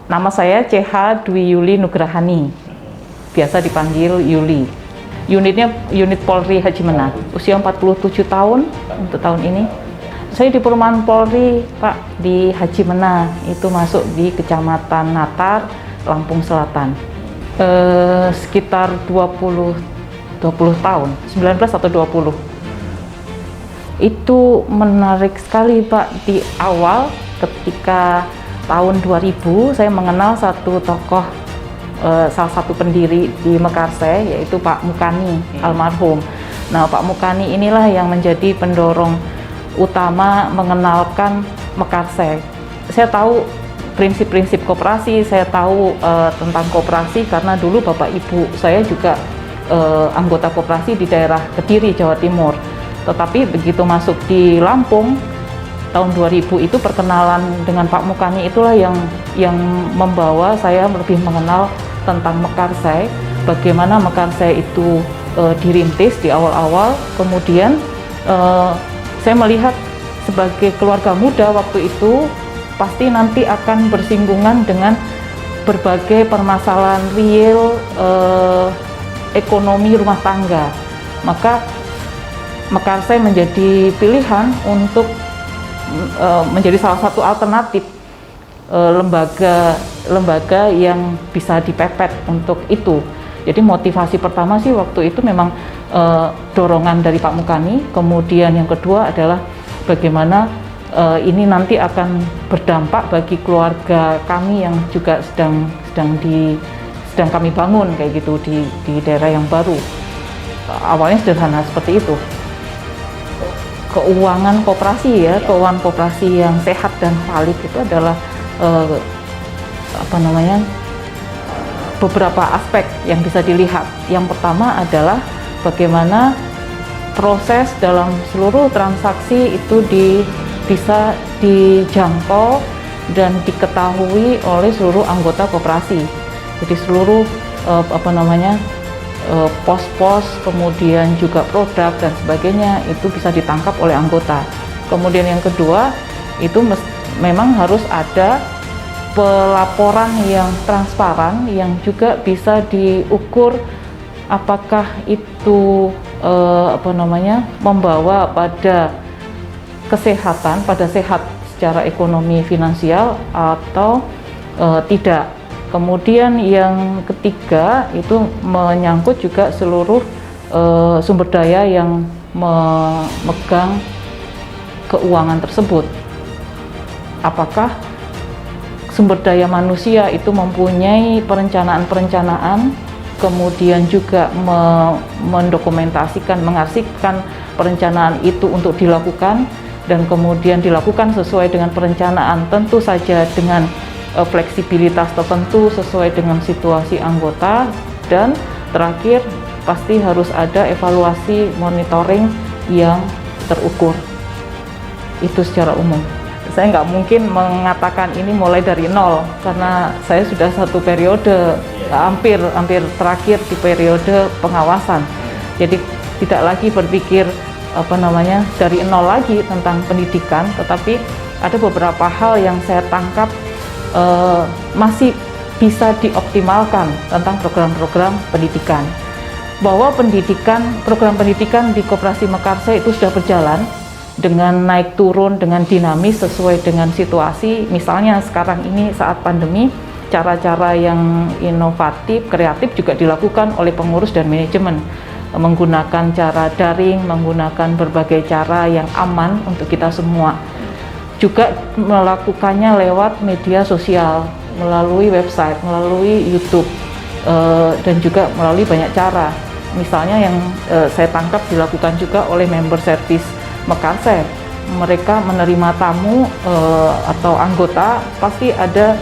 Nama saya CH Dwi Yuli Nugrahani, biasa dipanggil Yuli. Unitnya unit Polri Haji Mena, usia 47 tahun untuk tahun ini. Saya di Perumahan Polri, Pak, di Haji Mena, itu masuk di Kecamatan Natar, Lampung Selatan. Sekitar 20 tahun, 19 atau 20. Itu menarik sekali, Pak, di awal ketika tahun 2000 saya mengenal satu tokoh, salah satu pendiri di Mekarsai, yaitu Pak Mukani almarhum. Nah, Pak Mukani inilah yang menjadi pendorong utama mengenalkan Mekarsai. Saya tahu prinsip-prinsip koperasi, saya tahu tentang koperasi karena dulu Bapak Ibu saya juga anggota koperasi di daerah Kediri, Jawa Timur. Tetapi begitu masuk di Lampung tahun 2000 itu perkenalan dengan Pak Mukani itulah yang membawa saya lebih mengenal tentang Mekarsai, bagaimana Mekarsai itu dirintis di awal-awal. Kemudian saya melihat sebagai keluarga muda waktu itu pasti nanti akan bersinggungan dengan berbagai permasalahan real ekonomi rumah tangga. Maka Mekarsai menjadi pilihan untuk menjadi salah satu alternatif lembaga yang bisa dipepet untuk itu. Jadi motivasi pertama sih waktu itu memang dorongan dari Pak Mukani. Kemudian yang kedua adalah bagaimana ini nanti akan berdampak bagi keluarga kami yang juga sedang kami bangun kayak gitu di daerah yang baru. Awalnya sederhana seperti itu. Keuangan koperasi ya, keuangan koperasi yang sehat dan valid itu adalah beberapa aspek yang bisa dilihat. Yang pertama adalah bagaimana proses dalam seluruh transaksi itu bisa dijangkau dan diketahui oleh seluruh anggota koperasi. Jadi seluruh pos-pos, kemudian juga produk dan sebagainya itu bisa ditangkap oleh anggota. Kemudian yang kedua itu memang harus ada pelaporan yang transparan yang juga bisa diukur apakah itu membawa pada kesehatan, pada sehat secara ekonomi finansial atau tidak. Kemudian yang ketiga itu menyangkut juga seluruh sumber daya yang memegang keuangan tersebut. Apakah sumber daya manusia itu mempunyai perencanaan, kemudian juga mendokumentasikan, mengarsipkan perencanaan itu untuk dilakukan, dan kemudian dilakukan sesuai dengan perencanaan, tentu saja dengan fleksibilitas tertentu sesuai dengan situasi anggota. Dan terakhir pasti harus ada evaluasi monitoring yang terukur. Itu secara umum. Saya nggak mungkin mengatakan ini mulai dari nol karena saya sudah satu periode, hampir terakhir di periode pengawasan. Jadi tidak lagi berpikir dari nol lagi tentang pendidikan, tetapi ada beberapa hal yang saya tangkap masih bisa dioptimalkan tentang program-program pendidikan. Bahwa program pendidikan di Koperasi Mekarsai itu sudah berjalan dengan naik turun, dengan dinamis sesuai dengan situasi. Misalnya sekarang ini saat pandemi, cara-cara yang inovatif, kreatif juga dilakukan oleh pengurus dan manajemen, menggunakan cara daring, menggunakan berbagai cara yang aman untuk kita semua. Juga melakukannya lewat media sosial, melalui website, melalui YouTube, dan juga melalui banyak cara. Misalnya yang saya tangkap dilakukan juga oleh member service Mekarsai. Mereka menerima tamu atau anggota, pasti ada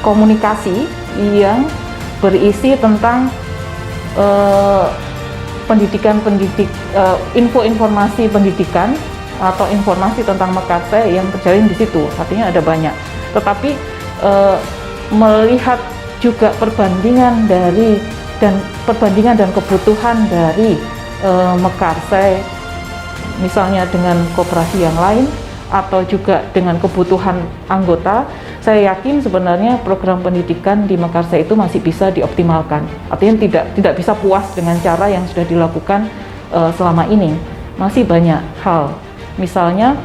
komunikasi yang berisi tentang info-informasi pendidikan atau informasi tentang Mekarsai yang terjalin di situ. Artinya ada banyak. Tetapi melihat juga perbandingan dan kebutuhan dari Mekarsai misalnya dengan koperasi yang lain, atau juga dengan kebutuhan anggota, saya yakin sebenarnya program pendidikan di Mekarsai itu masih bisa dioptimalkan. Artinya tidak bisa puas dengan cara yang sudah dilakukan selama ini. Masih banyak hal, misalnya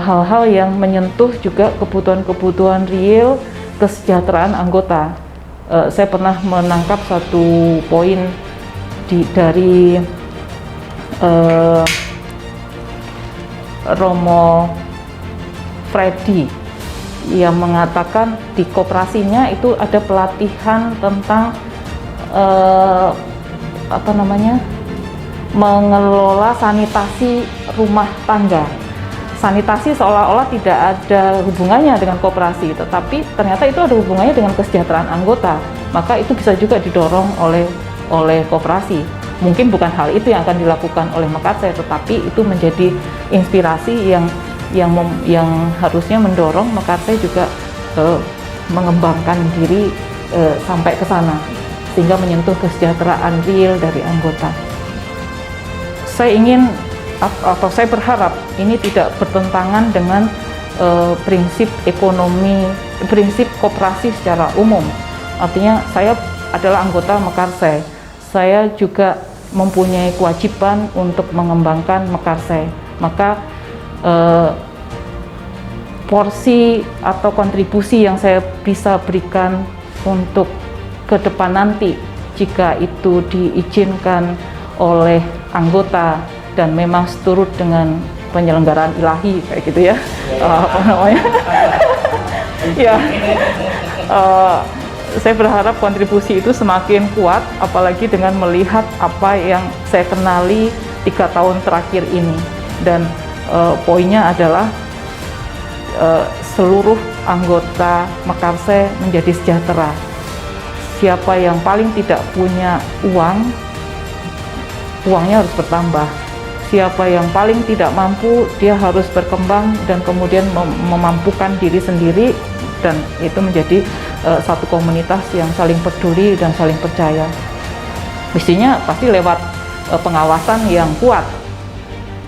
hal-hal yang menyentuh juga kebutuhan-kebutuhan real kesejahteraan anggota. Saya pernah menangkap satu poin dari Romo Freddy yang mengatakan di koperasinya itu ada pelatihan tentang mengelola sanitasi rumah tangga. Sanitasi seolah-olah tidak ada hubungannya dengan koperasi, tetapi ternyata itu ada hubungannya dengan kesejahteraan anggota. Maka itu bisa juga didorong oleh koperasi. Mungkin bukan hal itu yang akan dilakukan oleh Mekarsai, tetapi itu menjadi inspirasi yang harusnya mendorong Mekarsai juga mengembangkan diri sampai ke sana, sehingga menyentuh kesejahteraan real dari anggota. Saya ingin atau saya berharap ini tidak bertentangan dengan prinsip ekonomi, prinsip koperasi secara umum. Artinya saya adalah anggota Mekarsai, saya juga mempunyai kewajiban untuk mengembangkan Mekarsai. Maka porsi atau kontribusi yang saya bisa berikan untuk ke depan nanti, jika itu diizinkan oleh anggota dan memang seturut dengan penyelenggaraan ilahi kayak gitu ya, apa namanya ya, saya berharap kontribusi itu semakin kuat, apalagi dengan melihat apa yang saya kenali 3 tahun terakhir ini. Dan poinnya adalah seluruh anggota Mekarsai menjadi sejahtera. Siapa yang paling tidak punya uang, uangnya harus bertambah. Siapa yang paling tidak mampu, dia harus berkembang dan kemudian memampukan diri sendiri, dan itu menjadi satu komunitas yang saling peduli dan saling percaya. Mestinya pasti lewat pengawasan yang kuat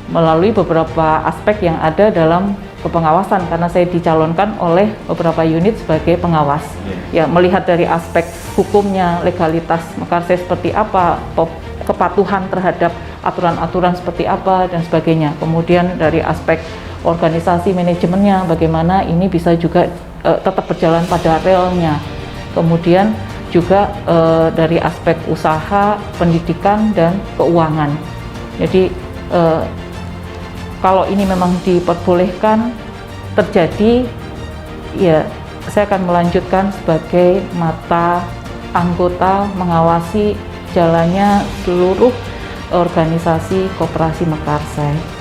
melalui beberapa aspek yang ada dalam kepengawasan, karena saya dicalonkan oleh beberapa unit sebagai pengawas. Ya, melihat dari aspek hukumnya, legalitas Mekarsai seperti apa, kepatuhan terhadap aturan-aturan seperti apa dan sebagainya. Kemudian dari aspek organisasi manajemennya, bagaimana ini bisa juga tetap berjalan pada relnya. Kemudian juga dari aspek usaha, pendidikan dan keuangan. Jadi kalau ini memang diperbolehkan terjadi, ya saya akan melanjutkan sebagai mata anggota mengawasi jalannya seluruh organisasi koperasi Mekarsai.